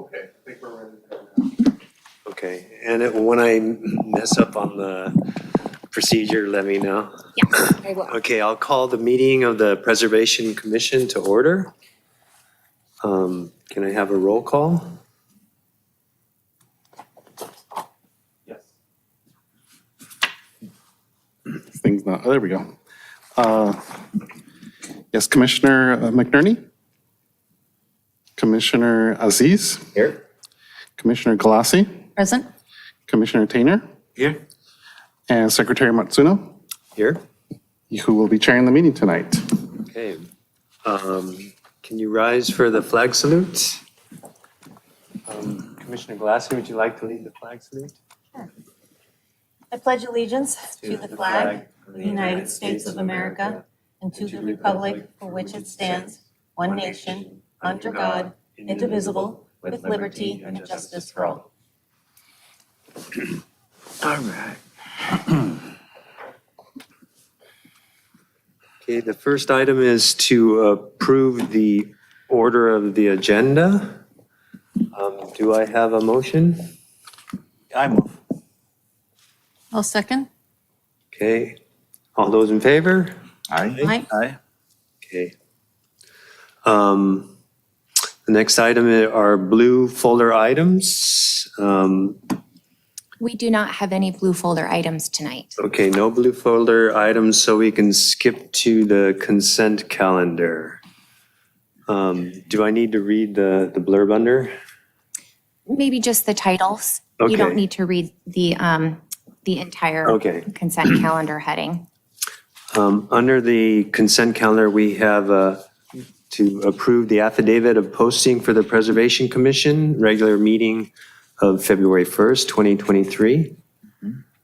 Okay, I think we're ready to go now. Okay, and when I mess up on the procedure, let me know. Yes, I will. Okay, I'll call the meeting of the Preservation Commission to order. Can I have a roll call? Yes. Things not, oh, there we go. Yes, Commissioner McNerney? Commissioner Aziz? Here. Commissioner Galassi? Present? Commissioner Tainer? Here. And Secretary Matsuno, Here. who will be chairing the meeting tonight. Okay. Can you rise for the flag salute? Commissioner Glasser, would you like to lead the flag salute? I pledge allegiance to the flag of the United States of America and to the republic for which it stands, one nation, under God, indivisible, with liberty and justice for all. All right. Okay, the first item is to approve the order of the agenda. Do I have a motion? I move. I'll second. Okay, all those in favor? Aye. Aye. Okay. The next item are blue folder items. We do not have any blue folder items tonight. Okay, no blue folder items, so we can skip to the consent calendar. Do I need to read the blurb under? Maybe just the titles. Okay. You don't need to read the entire Okay. consent calendar heading. Under the consent calendar, we have to approve the affidavit of posting for the Preservation Commission, regular meeting of February 1st, 2023.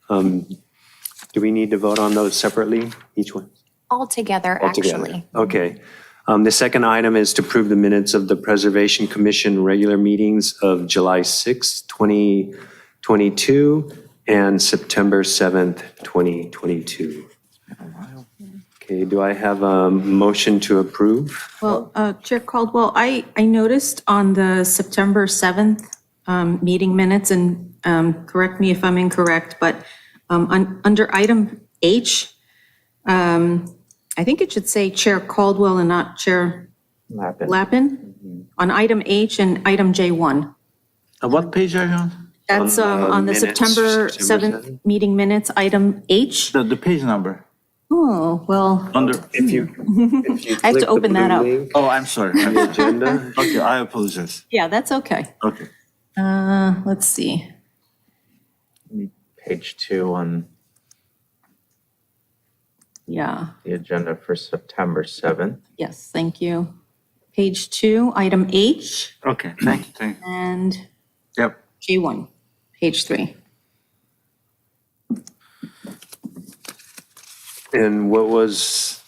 Do we need to vote on those separately, each one? All together, Altogether? actually. Okay. The second item is to approve the minutes of the Preservation Commission regular meetings of July 6th, 2022 and September 7th, 2022. Okay, do I have a motion to approve? Well, Chair Caldwell, I noticed on the September 7th meeting minutes, and correct me if I'm incorrect, but under item H, I think it should say Chair Caldwell and not Chair Lappin on item H and item J1. What page are you on? That's On the on the minutes, September September 7th meeting minutes, item H. The page number. Oh, well, Under. If you I have to click the open that blue up. link Oh, I'm sorry. on the agenda. Okay, I apologize. yeah, that's okay. Okay. Let's see. Page 2 on Yeah, the agenda for September 7th. yes, thank you. Page 2, item H, Okay, thank you, thank you. and Yep. J1, page 3. And what was,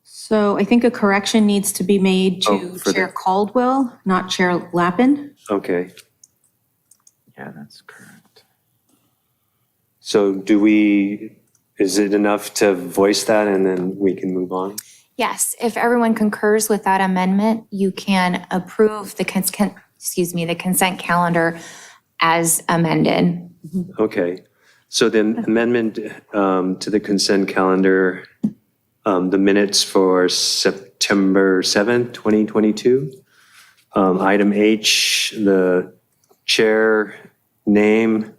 So I think a correction needs to be made Oh, to for the- Chair Caldwell, not Chair Lappin. okay. Yeah, that's correct. So is it enough to voice that and then we can move on? Yes, if everyone concurs with that amendment, you can approve the consent calendar as amended. Okay, so then amendment to the consent calendar, the minutes for September 7th, 2022. Item H, the chair name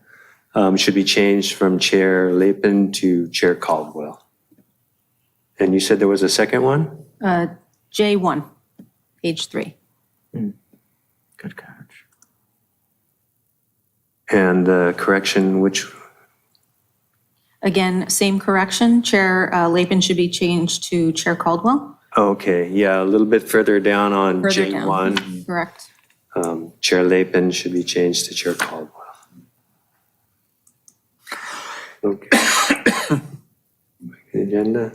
should be changed from Chair Lapin to Chair Caldwell. And you said there was a second one? J1, page 3. Good catch. And the correction, which, Again, same correction, Chair Lappin should be changed to Chair Caldwell. okay, yeah, a little bit further down on Further down. J1. Correct. Chair Lapin should be changed to Chair Caldwell. Okay. Agenda.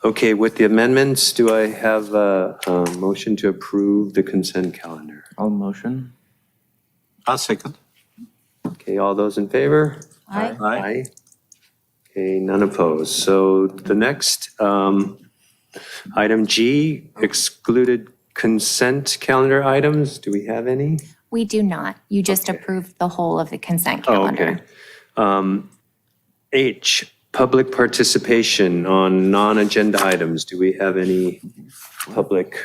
Okay, with the amendments, do I have a motion to approve the consent calendar? All motion? I'll second. Okay, all those in favor? Aye. Aye. Okay, none opposed. So the next, item G, excluded consent calendar items, do we have any? We do not. You just approved the whole of the consent Oh, calendar. okay. H, public participation on non-agenda items. Do we have any public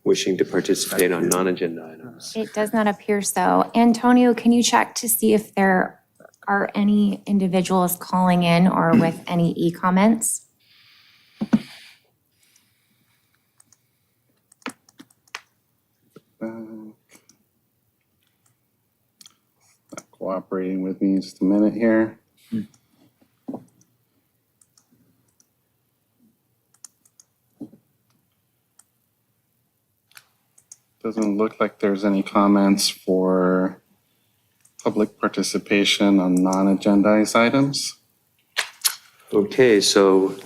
wishing to participate on non-agenda items? It does not appear so. Antonio, can you check to see if there are any individuals calling in or with any e-comments? Not cooperating with me, just a minute here. Doesn't look like there's any comments for public participation on non-agendized items. Okay, so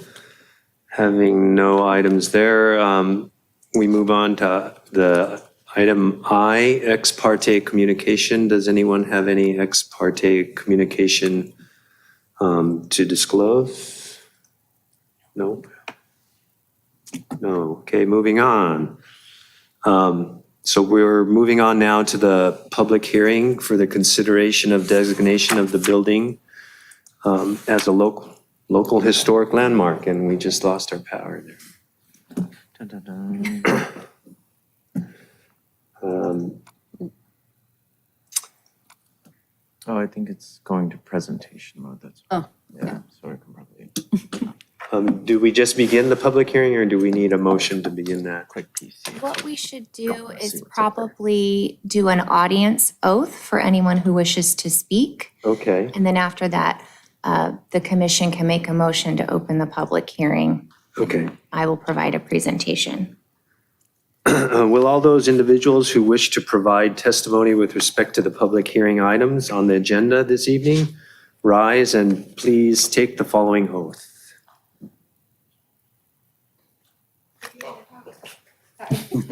having no items there, we move on to the item I, ex parte communication. Does anyone have any ex parte communication to disclose? Nope. No. Okay, moving on. So we're moving on now to the public hearing for the consideration of designation of the building as a local historic landmark, and we just lost our power there. Dun-dun-dun. Oh, I think it's going to presentation mode, that's. Oh. Yeah, so I can probably, Do we just begin the public hearing, or do we need a motion to begin that? quick PC. What we should do Let's see is what's up there. probably do an audience oath for anyone who wishes to speak. Okay, And then after that, the commission can make a motion to open the public hearing. okay. I will provide a presentation. Will all those individuals who wish to provide testimony with respect to the public hearing items on the agenda this evening rise and please take the following oath?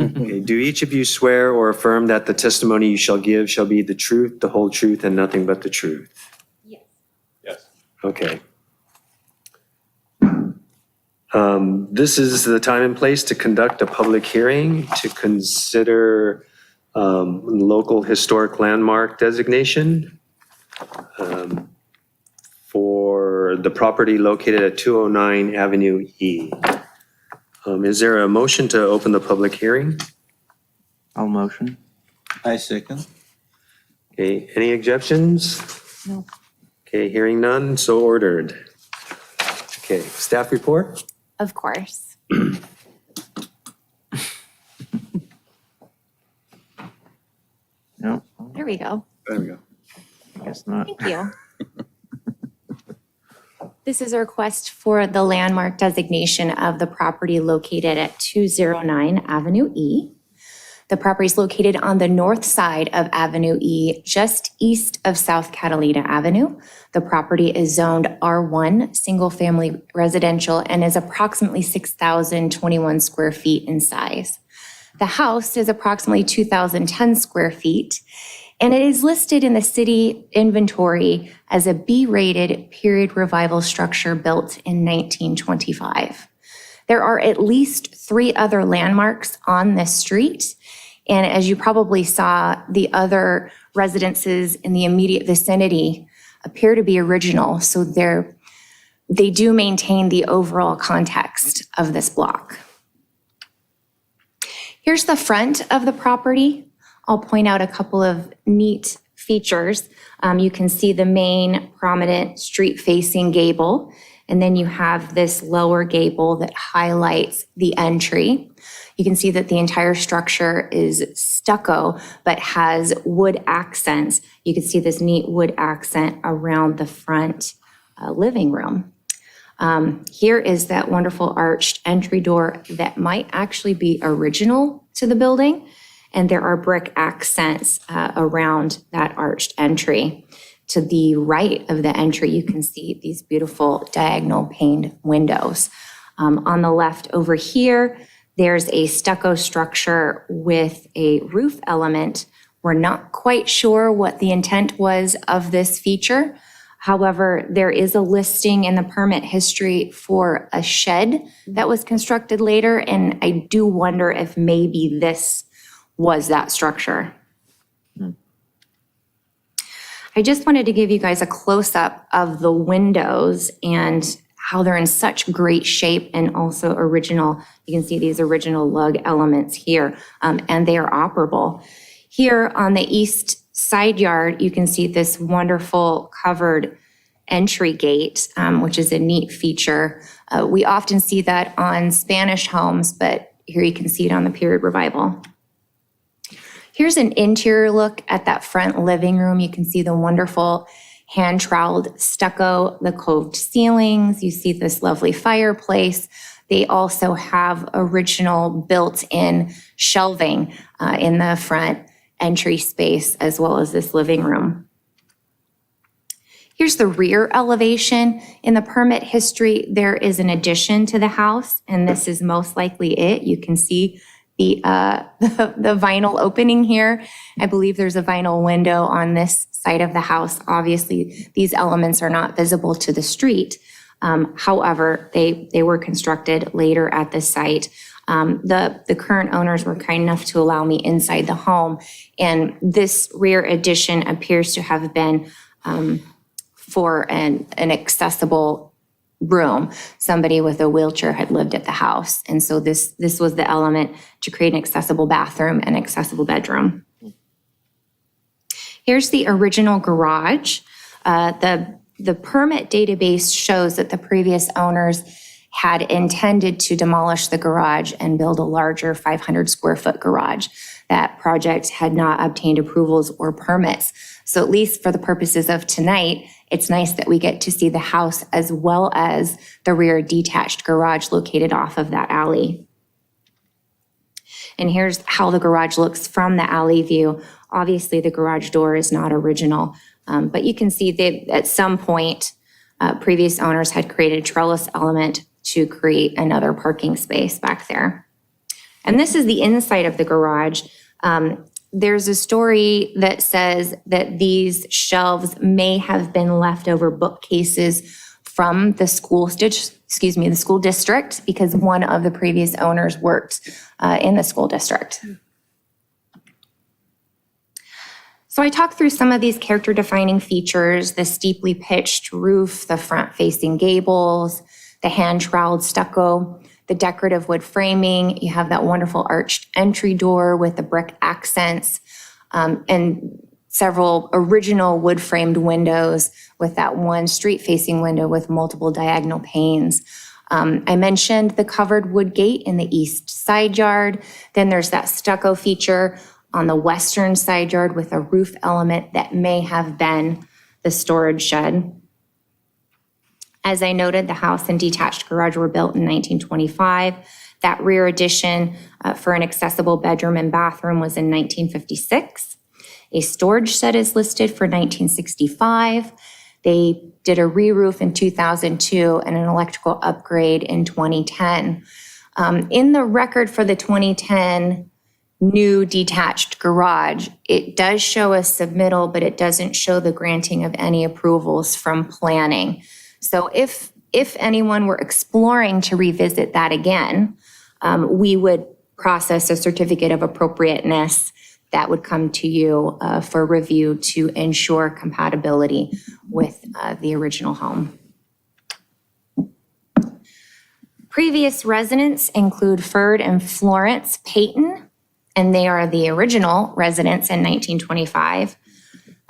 Okay, do each of you swear or affirm that the testimony you shall give shall be the truth, the whole truth, and nothing but the truth? Yes. Okay. This is the time and place to conduct a public hearing to consider local historic landmark designation for the property located at 209 Avenue E. Is there a motion to open the public hearing? I'll motion. I second. Okay, any objections? No. Okay, hearing none, so ordered. Okay, staff report? Of course. No, There we go. There we go. I guess not. Thank you. This is a request for the landmark designation of the property located at 209 Avenue E. The property is located on the north side of Avenue E, just east of South Catalina Avenue. The property is zoned R1, single-family residential, and is approximately 6,021 square feet in size. The house is approximately 2,010 square feet, and it is listed in the city inventory as a B-rated period revival structure built in 1925. There are at least 3 other landmarks on this street. And as you probably saw, the other residences in the immediate vicinity appear to be original. So they do maintain the overall context of this block. Here's the front of the property. I'll point out a couple of neat features. You can see the main prominent street-facing gable, and then you have this lower gable that highlights the entry. You can see that the entire structure is stucco, but has wood accents. You can see this neat wood accent around the front living room. Here is that wonderful arched entry door that might actually be original to the building. And there are brick accents around that arched entry. To the right of the entry, you can see these beautiful diagonal paned windows. On the left over here, there's a stucco structure with a roof element. We're not quite sure what the intent was of this feature. However, there is a listing in the permit history for a shed that was constructed later, and I do wonder if maybe this was that structure. I just wanted to give you guys a close-up of the windows and how they're in such great shape and also original. You can see these original lug elements here, and they are operable. Here on the east side yard, you can see this wonderful covered entry gate, which is a neat feature. We often see that on Spanish homes, but here you can see it on the period revival. Here's an interior look at that front living room. You can see the wonderful hand-troweled stucco, the coved ceilings. You see this lovely fireplace. They also have original built-in shelving in the front entry space, as well as this living room. Here's the rear elevation. In the permit history, there is an addition to the house, and this is most likely it. You can see the vinyl opening here. I believe there's a vinyl window on this side of the house. Obviously, these elements are not visible to the street. However, they were constructed later at the site. The current owners were kind enough to allow me inside the home, and this rear addition appears to have been for an accessible room. Somebody with a wheelchair had lived at the house, and so this was the element to create an accessible bathroom and accessible bedroom. Here's the original garage. The permit database shows that the previous owners had intended to demolish the garage and build a larger 500 square foot garage. That project had not obtained approvals or permits. So at least for the purposes of tonight, it's nice that we get to see the house as well as the rear detached garage located off of that alley. And here's how the garage looks from the alley view. Obviously, the garage door is not original, but you can see that at some point, previous owners had created a trellis element to create another parking space back there. And this is the inside of the garage. There's a story that says that these shelves may have been leftover bookcases from the school district, because one of the previous owners worked in the school district. So I talked through some of these character defining features: the steeply pitched roof, the front facing gables, the hand troweled stucco, the decorative wood framing. You have that wonderful arched entry door with the brick accents, and several original wood framed windows with that one street facing window with multiple diagonal panes. I mentioned the covered wood gate in the east side yard. Then there's that stucco feature on the western side yard with a roof element that may have been the storage shed. As I noted, the house and detached garage were built in 1925. That rear addition for an accessible bedroom and bathroom was in 1956. A storage shed is listed for 1965. They did a re-roof in 2002 and an electrical upgrade in 2010. In the record for the 2010 new detached garage, it does show a submittal, but it doesn't show the granting of any approvals from planning. So if anyone were exploring to revisit that again, we would process a certificate of appropriateness that would come to you for review to ensure compatibility with the original home. Previous residents include Ferd and Florence Payton, and they are the original residents in 1925.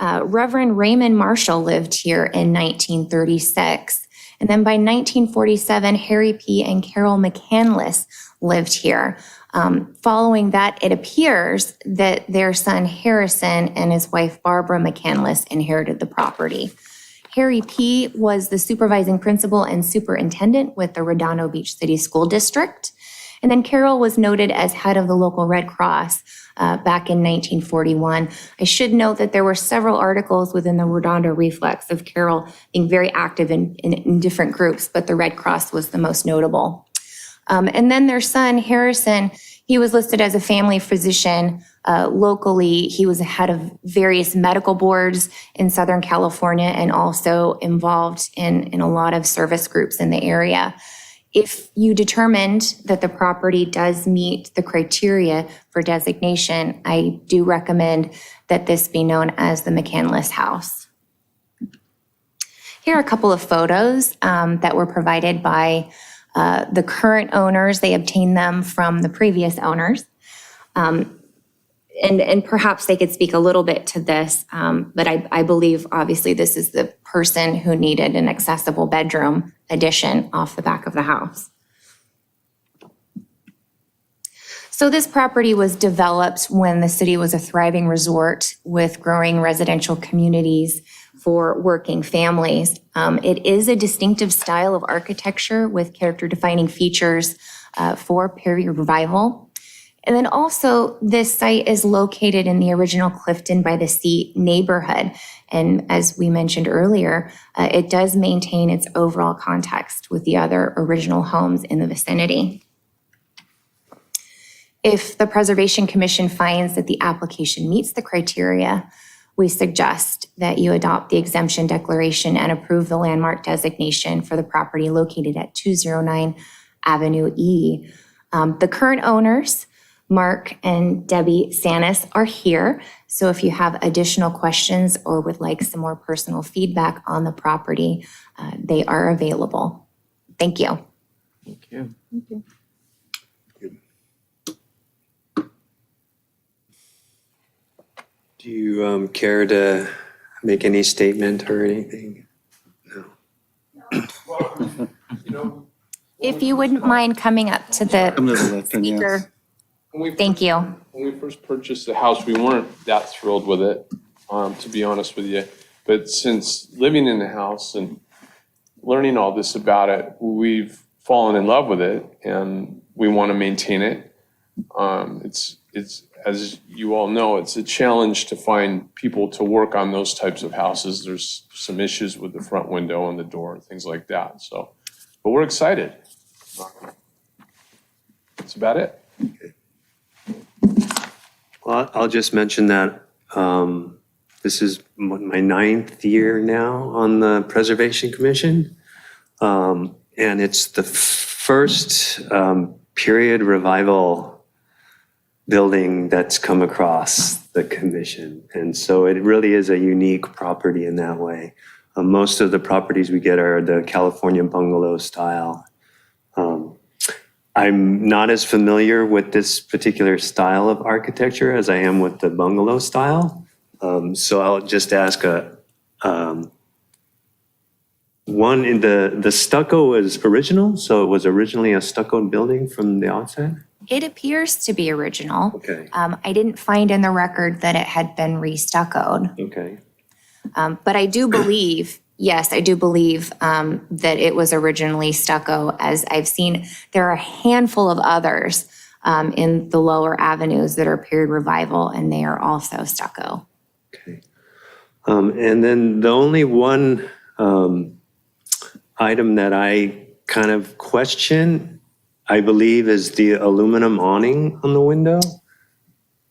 Reverend Raymond Marshall lived here in 1936. And then by 1947, Harry P. and Carol McCandless lived here. Following that, it appears that their son Harrison and his wife Barbara McCandless inherited the property. Harry P. was the supervising principal and superintendent with the Redondo Beach City School District. And then Carol was noted as head of the local Red Cross back in 1941. I should note that there were several articles within the Redondo Reflex of Carol being very active in different groups, but the Red Cross was the most notable. And then their son, Harrison, He was listed as a family physician locally. He was head of various medical boards in Southern California and also involved in a lot of service groups in the area. If you determined that the property does meet the criteria for designation, I do recommend that this be known as the McCandless House. Here are a couple of photos that were provided by the current owners. They obtained them from the previous owners. And perhaps they could speak a little bit to this, but I believe obviously this is the person who needed an accessible bedroom addition off the back of the house. So this property was developed when the city was a thriving resort with growing residential communities for working families. It is a distinctive style of architecture with character-defining features for period revival. And then also, this site is located in the original Clifton by the Sea neighborhood. And as we mentioned earlier, it does maintain its overall context with the other original homes in the vicinity. If the Preservation Commission finds that the application meets the criteria, we suggest that you adopt the exemption declaration and approve the landmark designation for the property located at 209 Avenue E. The current owners, Mark and Debbie Sanis, are here. So if you have additional questions or would like some more personal feedback on the property, they are available. Thank you. Thank you. Do you care to make any statement or anything? No. If you wouldn't mind coming up to the lectern, yes. speaker. Thank you. When we first purchased the house, we weren't that thrilled with it, to be honest with you. But since living in the house and learning all this about it, we've fallen in love with it and we want to maintain it. It's as you all know, it's a challenge to find people to work on those types of houses. There's some issues with the front window and the door and things like that. So, but we're excited. That's about it. Well, I'll just mention that this is my 9th year now on the Preservation Commission. And it's the first period revival building that's come across the commission. And so it really is a unique property in that way. Most of the properties we get are the California bungalow style. I'm not as familiar with this particular style of architecture as I am with the bungalow style. So I'll just ask one in the stucco is original. So it was originally a stuccoed building from the outset. It appears to be original. Okay. I didn't find in the record that it had been re-stuccoed. Okay. But I do believe, yes, I do believe that it was originally stucco, as I've seen. There are a handful of others in the lower avenues that are period revival, and they are also stucco. Okay. And then the only one item that I kind of question, I believe, is the aluminum awning on the window.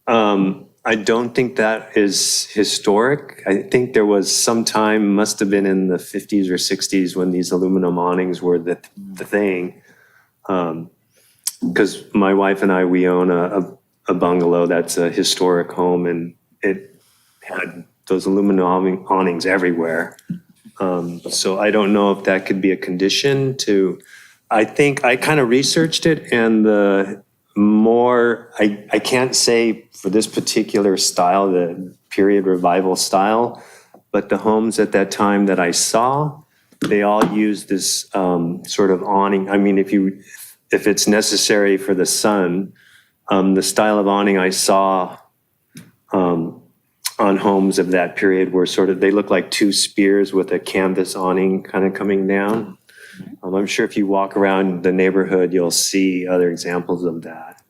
I don't think that is historic. I think there was some time, must have been in the 50s or 60s, when these aluminum awnings were the thing. Because my wife and I, we own a bungalow that's a historic home, and it had those aluminum awnings everywhere. So I don't know if that could be a condition to, I think I kind of researched it, and the more, I can't say for this particular style, the period revival style, but the homes at that time that I saw, they all used this sort of awning. I mean, if it's necessary for the sun, the style of awning I saw on homes of that period were sort of, they look like two spears with a canvas awning kind of coming down. I'm sure if you walk around the neighborhood, you'll see other examples of that.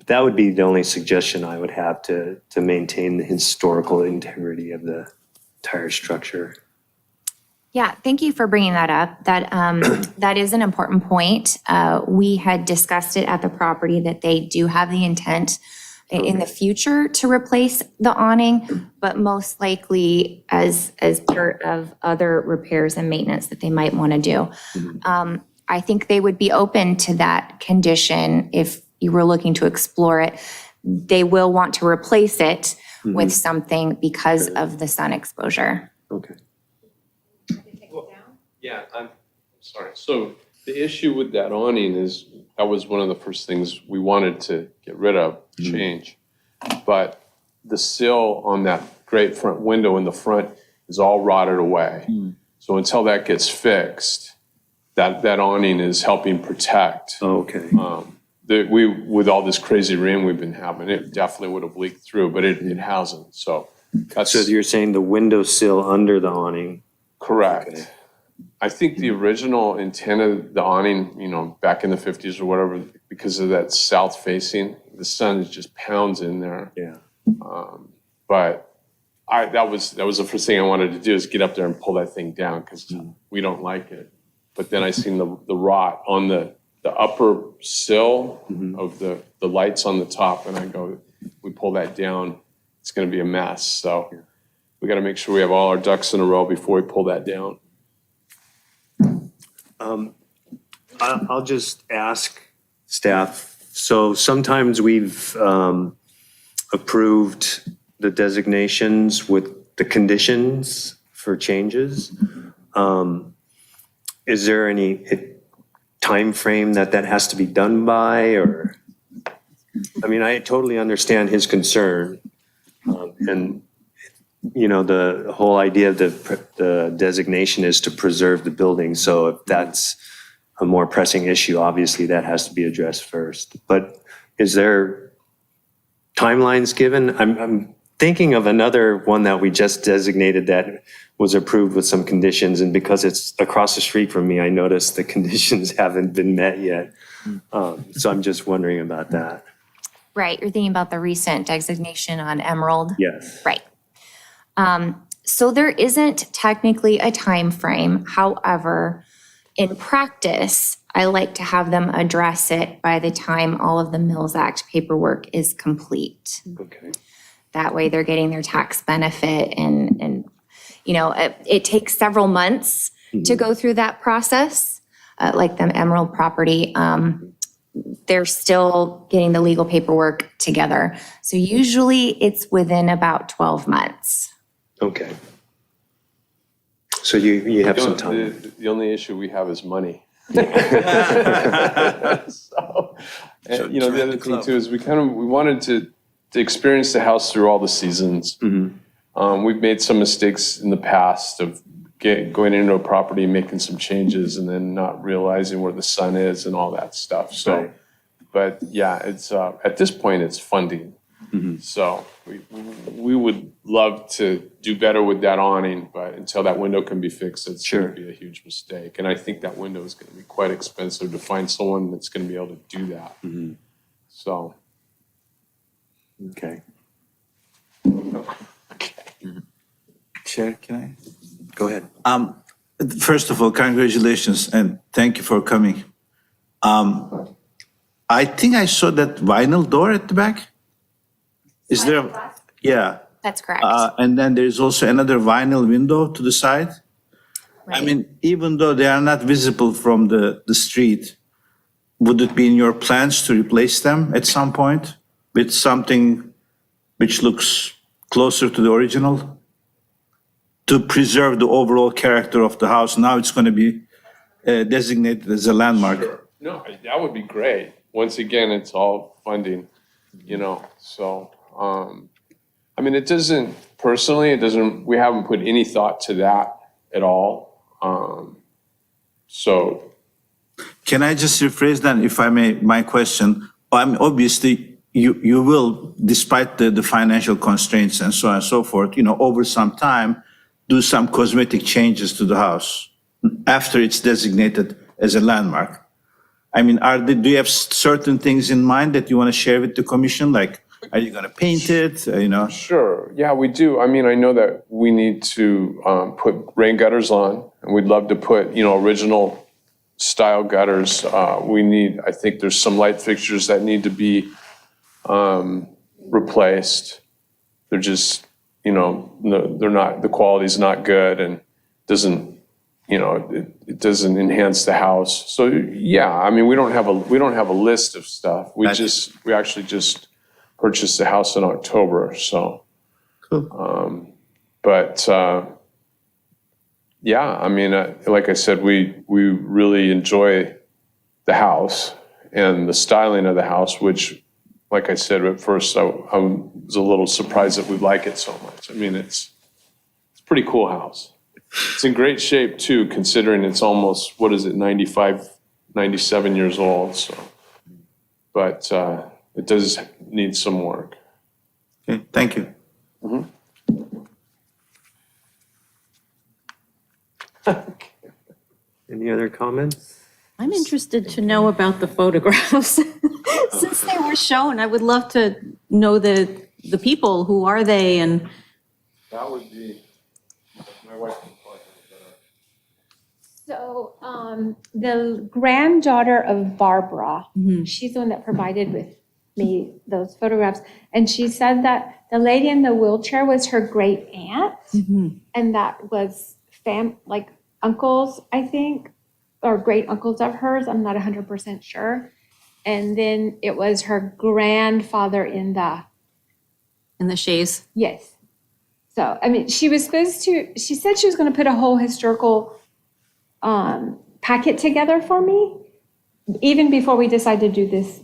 That would be the only suggestion I would have to maintain the historical integrity of the entire structure. Yeah, thank you for bringing that up. That is an important point. We had discussed it at the property that they do have the intent in the future to replace the awning, but most likely as part of other repairs and maintenance that they might want to do. I think they would be open to that condition if you were looking to explore it. They will want to replace it with something because of the sun exposure. Okay. Yeah, I'm sorry. So the issue with that awning is that was one of the first things we wanted to get rid of, change. But the sill on that great front window in the front is all rotted away. So until that gets fixed, that awning is helping protect. Okay. With all this crazy rain we've been having, it definitely would have leaked through, but it hasn't. So that's So you're saying the windowsill under the awning? correct. Okay. I think the original intent of the awning, back in the 50s or whatever, because of that south facing, the sun just pounds in there. Yeah. But that was the first thing I wanted to do is get up there and pull that thing down because we don't like it. But then I seen the rot on the upper sill of the lights on the top, and I go, we pull that down, it's going to be a mess. So we got to make sure we have all our ducks in a row before we pull that down. I'll just ask staff. So sometimes we've approved the designations with the conditions for changes. Is there any time frame that has to be done by, or? I mean, I totally understand his concern, and the whole idea of the designation is to preserve the building. So if that's a more pressing issue, obviously that has to be addressed first. But is there timelines given? I'm thinking of another one that we just designated that was approved with some conditions, and because it's across the street from me, I noticed the conditions haven't been met yet. So I'm just wondering about that. Right, you're thinking about the recent designation on Emerald? Yes. Right. So there isn't technically a time frame. However, in practice, I like to have them address it by the time all of the Mills Act paperwork is complete. Okay. That way they're getting their tax benefit and it takes several months to go through that process. Like the Emerald property, they're still getting the legal paperwork together. So usually it's within about 12 months. Okay. So you have some time. The only issue we have is money. So, and, the other thing too is we wanted to experience the house through all the seasons. We've made some mistakes in the past of going into a property, making some changes, and then not realizing where the sun is and all that stuff. So, Right. But yeah, it's at this point it's funding. So we would love to do better with that awning, but until that window can be fixed, it's going to be a huge mistake. And I think that window is going to be quite expensive to find someone that's going to be able to do that. So. Okay. Chair, can I? Go ahead. First of all, congratulations and thank you for coming. I think I saw that vinyl door at the back. Is there? Yeah. That's correct. And then there's also another vinyl window to the side. I Right. mean, even though they are not visible from the street, would it be in your plans to replace them at some point with something which looks closer to the original? To preserve the overall character of the house. Now it's going to be designated as a landmark. Sure. No, that would be great. Once again, it's all funding, so, it doesn't, personally, we haven't put any thought to that at all. So. Can I just rephrase then, if I may, my question? Obviously, you will, despite the financial constraints and so on and so forth, over some time, do some cosmetic changes to the house after it's designated as a landmark. Do you have certain things in mind that you want to share with the commission, like Are you going to paint it? You know? Sure, yeah, we do. I mean, I know that we need to put rain gutters on, and we'd love to put, original style gutters. I think there's some light fixtures that need to be replaced. They're just, they're not, the quality's not good and doesn't, it doesn't enhance the house. So, yeah, I mean, we don't have a list of stuff. We actually just purchased the house in October, so. Cool. But, yeah, I mean, like I said, we really enjoy the house and the styling of the house, which, like I said, at first, I was a little surprised that we like it so much. I mean, it's a pretty cool house. It's in great shape, too, considering it's almost, 95, 97 years old, so. But it does need some work. Okay, thank you. Any other comments? I'm interested to know about the photographs. Since they were shown, I would love to know the people. Who are they? And That would be, my wife. So, the granddaughter of Barbara, she's the one that provided with me those photographs. And she said that the lady in the wheelchair was her great aunt. And that was like uncles, I think, or great uncles of hers. I'm not 100% sure. And then it was her grandfather in the, Shays. yes. So, I mean, she said she was going to put a whole historical packet together for me, even before we decided to do this,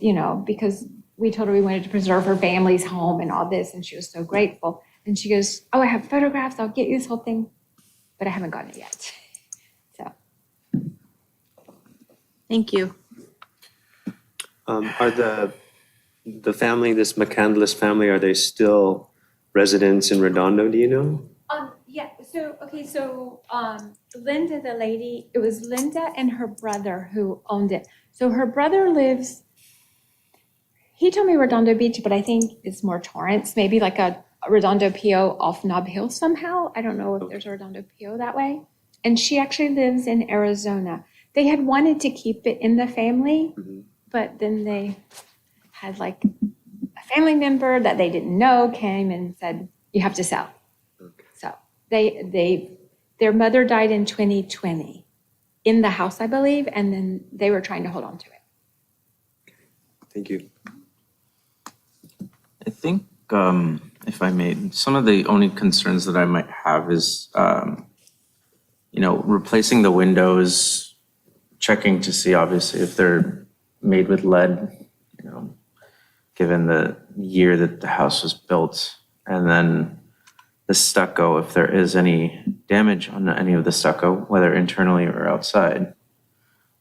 because we told her we wanted to preserve her family's home and all this, and she was so grateful. And she goes, "Oh, I have photographs. I'll get you this whole thing," but I haven't gotten it yet. So, Thank you. Are the family, this McCandless family, are they still residents in Redondo, do you know? yeah. So Linda, the lady, it was Linda and her brother who owned it. So her brother lives. He told me Redondo Beach, but I think it's more Torrance, maybe like a Redondo PO off Nob Hill somehow. I don't know if there's a Redondo PO that way. And she actually lives in Arizona. They had wanted to keep it in the family, but then they had like a family member that they didn't know came and said, "You have to sell." Okay. So their mother died in 2020 in the house, I believe, and then they were trying to hold on to it. Thank you. I think, if I may, some of the only concerns that I might have is, replacing the windows, checking to see obviously if they're made with lead, given the year that the house was built, and then the stucco, if there is any damage on any of the stucco, whether internally or outside.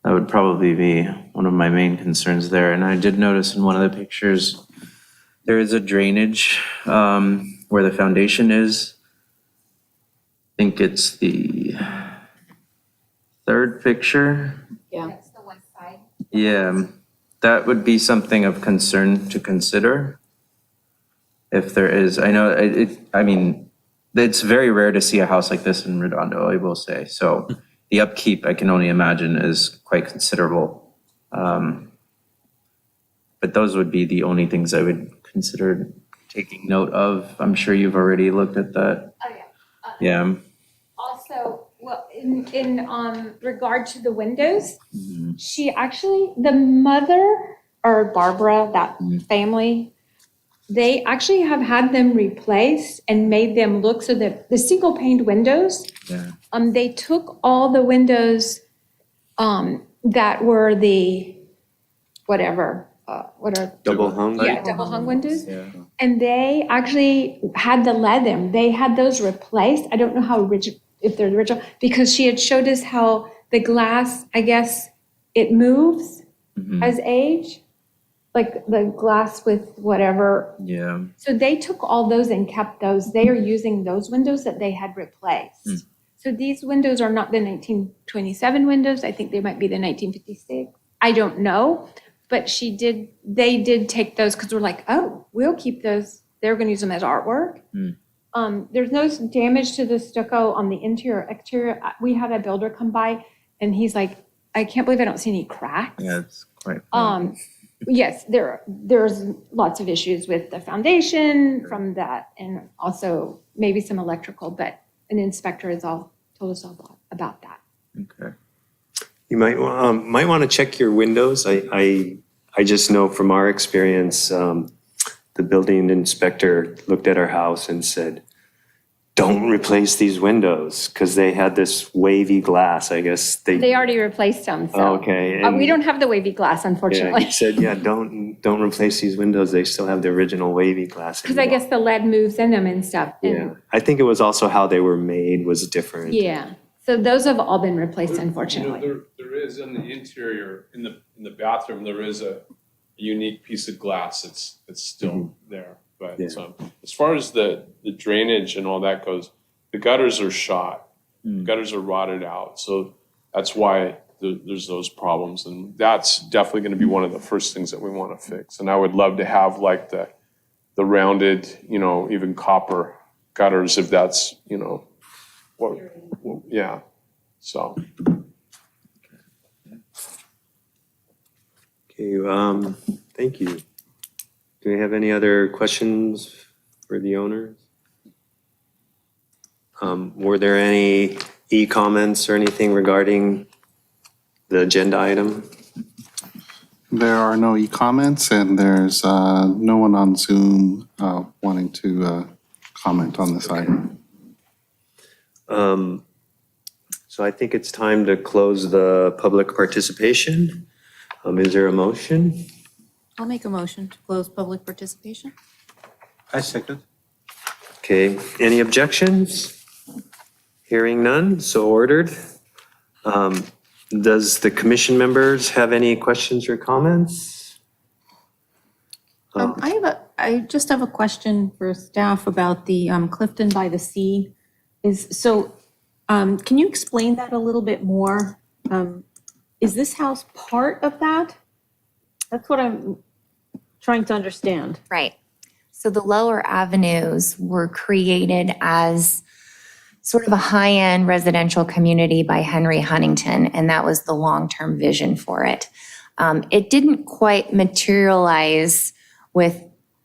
That would probably be one of my main concerns there. And I did notice in one of the pictures, there is a drainage where the foundation is. I think it's the third picture. That's the west side. Yeah, that would be something of concern to consider. If there is, I know it's very rare to see a house like this in Redondo, I will say. So the upkeep, I can only imagine, is quite considerable. But those would be the only things I would consider taking note of. I'm sure you've already looked at that. Oh, yeah. Yeah. Also, well, in regard to the windows, she actually, the mother, or Barbara, that family, they actually have had them replaced and made them look so that the single paned windows, Yeah. they took all the windows that were the, whatever, what are, Double hung? yeah, double hung windows. Yeah. And they actually had to let them, they had those replaced. I don't know how rigid, if they're original, because she had showed us how the glass, I guess, it moves as age, like the glass with whatever. Yeah. So they took all those and kept those. They are using those windows that they had replaced. So these windows are not the 1927 windows. I think they might be the 1956. I don't know. but they did take those because we're like, oh, we'll keep those. They're going to use them as artwork. There's no damage to the stucco on the interior, exterior. We had a builder come by and he's like, I can't believe I don't see any cracks. Yeah, it's quite. Yes, there's lots of issues with the foundation from that and also maybe some electrical, but an inspector has told us all about that. Okay. You might want to check your windows. I just know from our experience, the building inspector looked at our house and said, don't replace these windows because they had this wavy glass. I guess They already replaced them, so. Okay, We don't have the wavy glass, Yeah, unfortunately. he said, yeah, don't replace these windows. They still have the original wavy glass. Because I guess the lead moves in them and stuff. and- Yeah, I think it was also how they were made was different. Yeah, so those have all been replaced, You know, unfortunately. there is in the interior, in the bathroom, there is a unique piece of glass that's still there. But Yeah. as far as the drainage and all that goes, the gutters are shot. The gutters are rotted out. So that's why there's those problems. And that's definitely going to be one of the first things that we want to fix. And I would love to have like the rounded, even copper gutters if that's, yeah. So. Okay, thank you. Do we have any other questions for the owners? Were there any e-comments or anything regarding the agenda item? There are no e-comments, and there's no one on Zoom wanting to comment on this item. So I think it's time to close the public participation. Is there a motion? I'll make a motion to close public participation. I second. Okay, any objections? Hearing none, so ordered. Does the commission members have any questions or comments? I just have a question for staff about the Clifton by the Sea. Can you explain that a little bit more? Is this house part of that? That's what I'm trying to understand. Right. So the lower avenues were created as sort of a high-end residential community by Henry Huntington, and that was the long-term vision for it. It didn't quite materialize with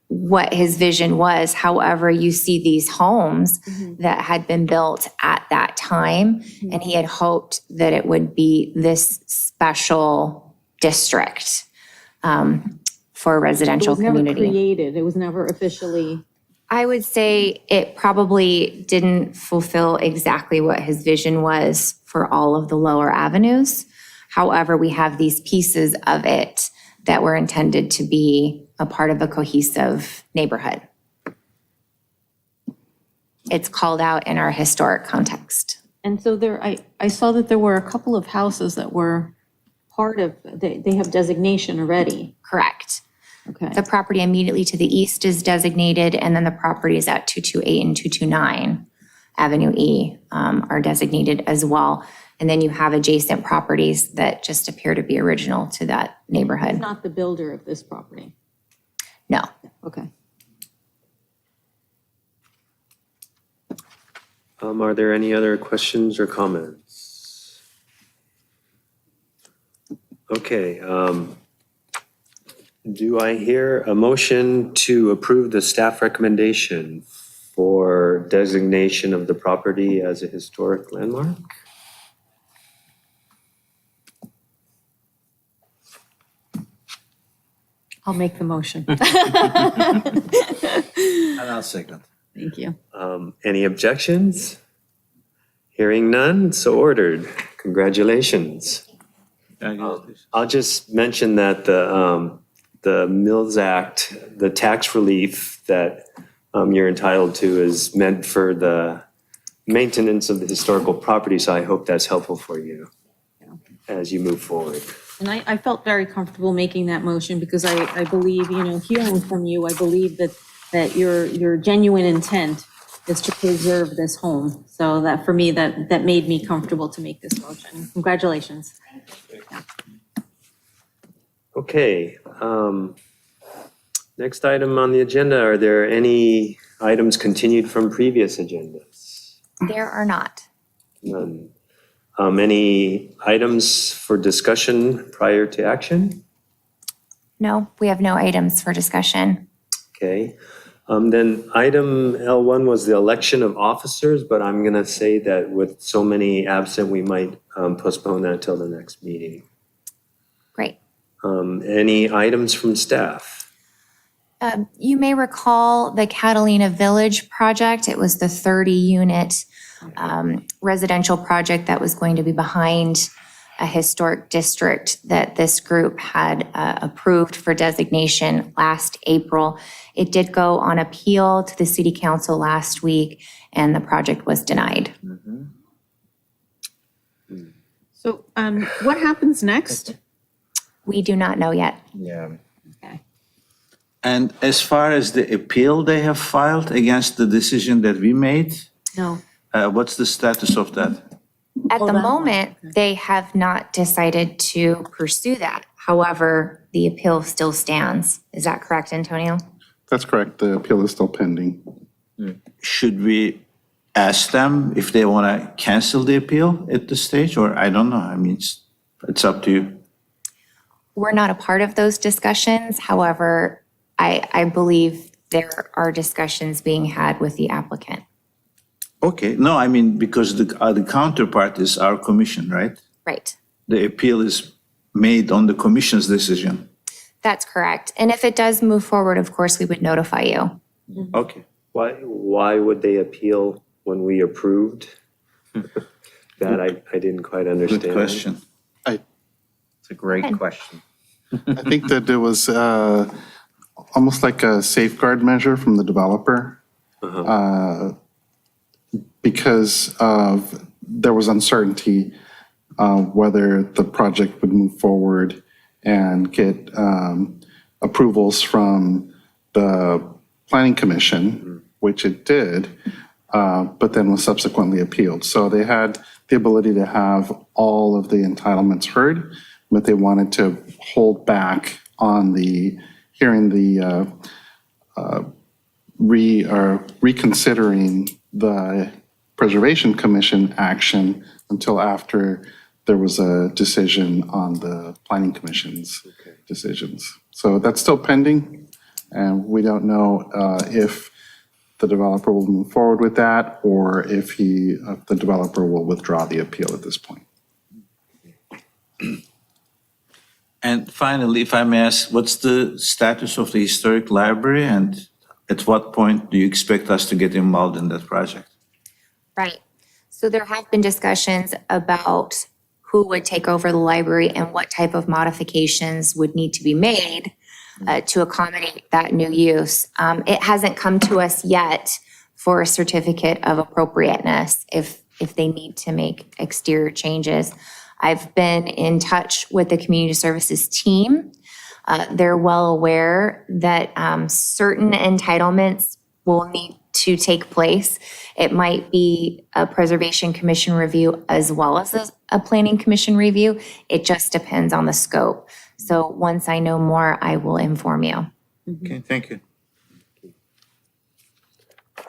what his vision was. However, you see these homes that had been built at that time, and he had hoped that it would be this special district for a residential community. It was never created, it was never officially. I would say it probably didn't fulfill exactly what his vision was for all of the lower avenues. However, we have these pieces of it that were intended to be a part of a cohesive neighborhood. It's called out in our historic context. And so I saw that there were a couple of houses that were part of, they have designation already. Correct. Okay. The property immediately to the east is designated, and then the properties at 228 and 229 Avenue E are designated as well. And then you have adjacent properties that just appear to be original to that neighborhood. Not the builder of this property. No. Okay. Are there any other questions or comments? Okay, do I hear a motion to approve the staff recommendation for designation of the property as a historic landmark? I'll make the motion. And I'll second. Thank you. Any objections? Hearing none, so ordered. Congratulations. I'll just mention that the Mills Act, the tax relief that you're entitled to is meant for the maintenance of the historical property, so I hope that's helpful for you as you move forward. And I felt very comfortable making that motion because I believe, hearing from you, I believe that your genuine intent is to preserve this home. So that, for me, that made me comfortable to make this motion. Congratulations. Okay. Next item on the agenda, are there any items continued from previous agendas? There are not. None. Any items for discussion prior to action? No, we have no items for discussion. Okay. Then item L1 was the election of officers, but I'm going to say that with so many absent, we might postpone that till the next meeting. Great. Any items from staff? You may recall the Catalina Village project. It was the 30-unit residential project that was going to be behind a historic district that this group had approved for designation last April. It did go on appeal to the city council last week, and the project was denied. So what happens next? We do not know yet. Yeah. And as far as the appeal they have filed against the decision that we made, No. what's the status of that? At the moment, they have not decided to pursue that. However, the appeal still stands. Is that correct, Antonio? That's correct. The appeal is still pending. Should we ask them if they want to cancel the appeal at this stage, or I don't know, I mean, it's up to you. We're not a part of those discussions. However, I believe there are discussions being had with the applicant. Okay, no, I mean, because the counterpart is our commission, right? Right. The appeal is made on the commission's decision. That's correct. And if it does move forward, of course, we would notify you. Okay. Why would they appeal when we approved? That I didn't quite understand. Good question. It's a great question. I think that it was almost like a safeguard measure from the developer. Because there was uncertainty whether the project would move forward and get approvals from the Planning Commission, which it did, but then was subsequently appealed. So they had the ability to have all of the entitlements heard, but they wanted to hold back on the hearing the reconsidering the Preservation Commission action until after there was a decision on the Planning Commission's decisions. So that's still pending, and we don't know if the developer will move forward with that or if the developer will withdraw the appeal at this point. And finally, if I may ask, what's the status of the historic library, and at what point do you expect us to get involved in that project? Right. So there have been discussions about who would take over the library and what type of modifications would need to be made to accommodate that new use. It hasn't come to us yet for a certificate of appropriateness if they need to make exterior changes. I've been in touch with the community services team. They're well aware that certain entitlements will need to take place. It might be a Preservation Commission review as well as a Planning Commission review. It just depends on the scope. So once I know more, I will inform you. Okay, thank you.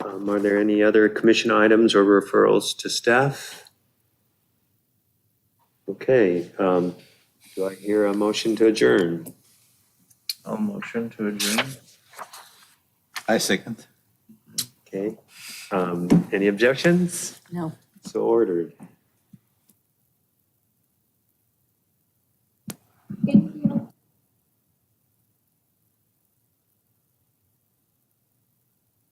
Are there any other commission items or referrals to staff? Okay, do I hear a motion to adjourn? I'll motion to adjourn. I second. Okay, any objections? No. So ordered. Thank